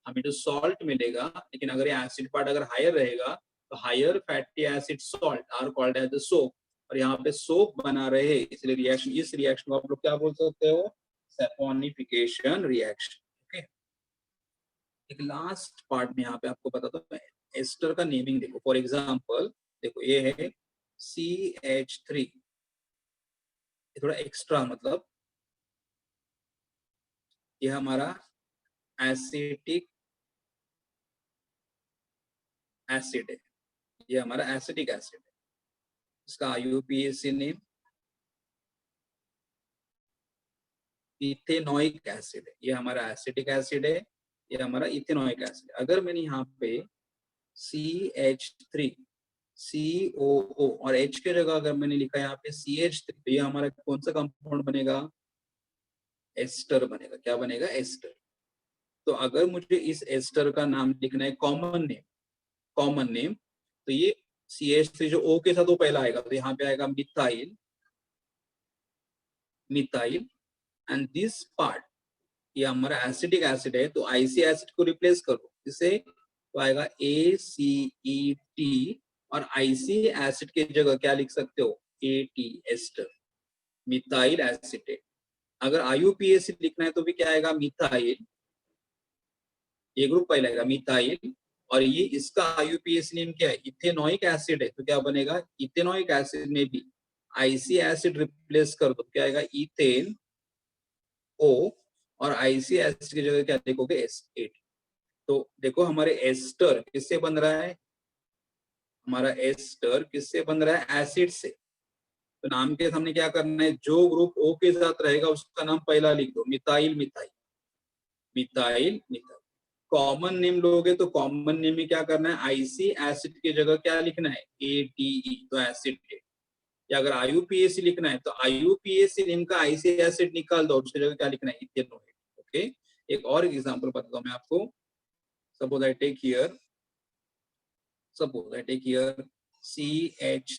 हमें जो salt मिलेगा, लेकिन अगर ये एसिड पार्ट अगर हायर रहेगा तो higher fatty acid salt are called as the soap, और यहाँ पे सोप बना रहे, इसलिए रिएक्शन, इस रिएक्शन को आप लोग क्या बोल सकते हो, सैपोनिफिकेशन रिएक्शन। ओके, एक लास्ट पार्ट में यहाँ पे आपको बताता हूँ एस्टर का नेमिंग। देखो फॉर एग्जाम्पल, देखो ये है CH3, ये थोड़ा एक्स्ट्रा, मतलब ये हमारा एसिटिक एसिड है, ये हमारा एसिटिक एसिड है, इसका IUPAC नेम इथेनोइक एसिड है। ये हमारा एसिटिक एसिड है, ये हमारा इथेनोइक एसिड है। अगर मैंने यहाँ पे CH3 COO और H के जगह अगर मैंने लिखा यहाँ पे CH3, तो ये हमारा कौन सा कंपाउंड बनेगा, एस्टर बनेगा। क्या बनेगा, एस्टर। तो अगर मुझे इस एस्टर का नाम लिखना है कॉमन नेम, कॉमन नेम, तो ये CH3 जो O के साथ वो पहला आएगा, तो यहाँ पे आएगा methyl, methyl, and this part ये हमारा एसिटिक एसिड है, तो IC एसिड को रिप्लेस करो, इसे तो आएगा ACET, और IC एसिड के जगह क्या लिख सकते हो, AT, एस्टर, मिथाइल एसिटेट। अगर IUPAC लिखना है तो भी क्या आएगा, मिथाइल, ये ग्रुप पहले आएगा मिथाइल, और ये इसका IUPAC नेम क्या है, इथेनोइक एसिड है, तो क्या बनेगा, इथेनोइक एसिड में भी IC एसिड रिप्लेस कर दो, क्या आएगा, इथेन O, और IC एसिड की जगह क्या लिखोगे, S8। तो देखो हमारे एस्टर किससे बन रहा है, हमारा एस्टर किससे बन रहा है, एसिड से। तो नाम के सामने क्या करना है, जो ग्रुप O के साथ रहेगा उसका नाम पहला लिख दो, methyl, methyl, methyl, methyl. Common name लोगे तो कॉमन नेम में क्या करना है, IC एसिड की जगह क्या लिखना है, ATE, तो एसिड है। या अगर IUPAC लिखना है तो IUPAC नेम का IC एसिड निकाल दो, उसकी जगह क्या लिखना है, इथेनोइक। ओके, एक और एग्जांपल बताता हूं मैं आपको। Suppose I take here, suppose I take here CH,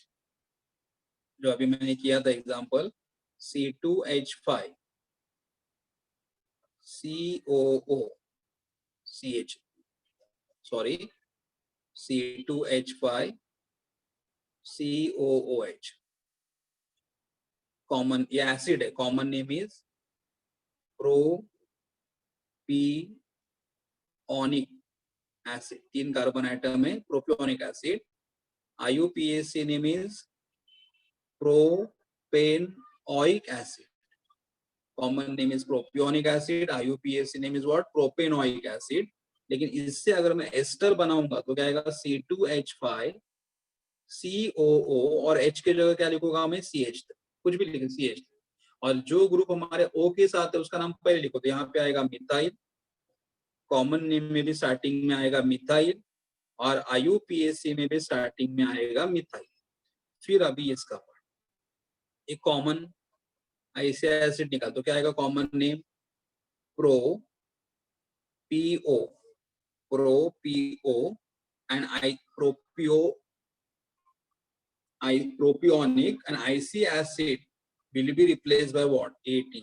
जो अभी मैंने किया था example, C2H5 COO CH, sorry, C2H5 COOH, common, ये एसिड है, common name is propionic acid, 3 carbon atom है, propionic acid. IUPAC name is propanoic acid, common name is propionic acid, IUPAC name is what, propanoic acid. लेकिन इससे अगर मैं ester बनाऊंगा तो क्या आएगा, C2H5 COO, और H के जगह क्या लिखूंगा मैं, CH, कुछ भी लिखे CH, और जो ग्रुप हमारे O के साथ है उसका नाम पहले लिखो, तो यहाँ पे आएगा मिथाइल, कॉमन नेम में भी स्टार्टिंग में आएगा मिथाइल, और IUPAC में भी स्टार्टिंग में आएगा मिथाइल। फिर अभी इसका पार्ट एक कॉमन ऐसे एसिड निकाल तो क्या आएगा common name pro PO and propionic and IC acid will be replaced by what? AT.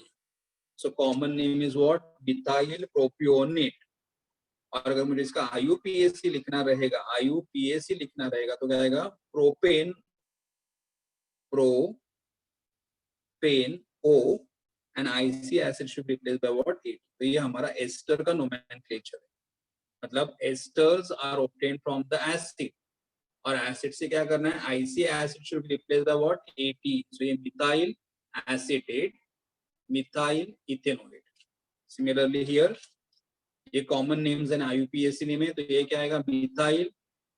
So common name is what? Methyl propionate. और अगर मुझे इसका IUPAC लिखना रहेगा तो क्या आएगा propane O and IC acid should be replaced by what? AT. तो ये हमारा एस्टर का नोमेनक्लेचर है, मतलब esters are obtained from the acid और एसिड से क्या करना है IC acid should be replaced by what? AT. So ये methyl acetate, methyl ethanoate. Similarly here ये common names and IUPAC name है तो ये क्या आएगा मिथाइल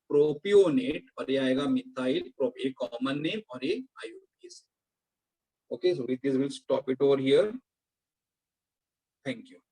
प्रोपियोनेट और ये आएगा मिथाइल ये कॉमन नेम और ये IUPAC. Okay, so with this we'll stop it over here. Thank you.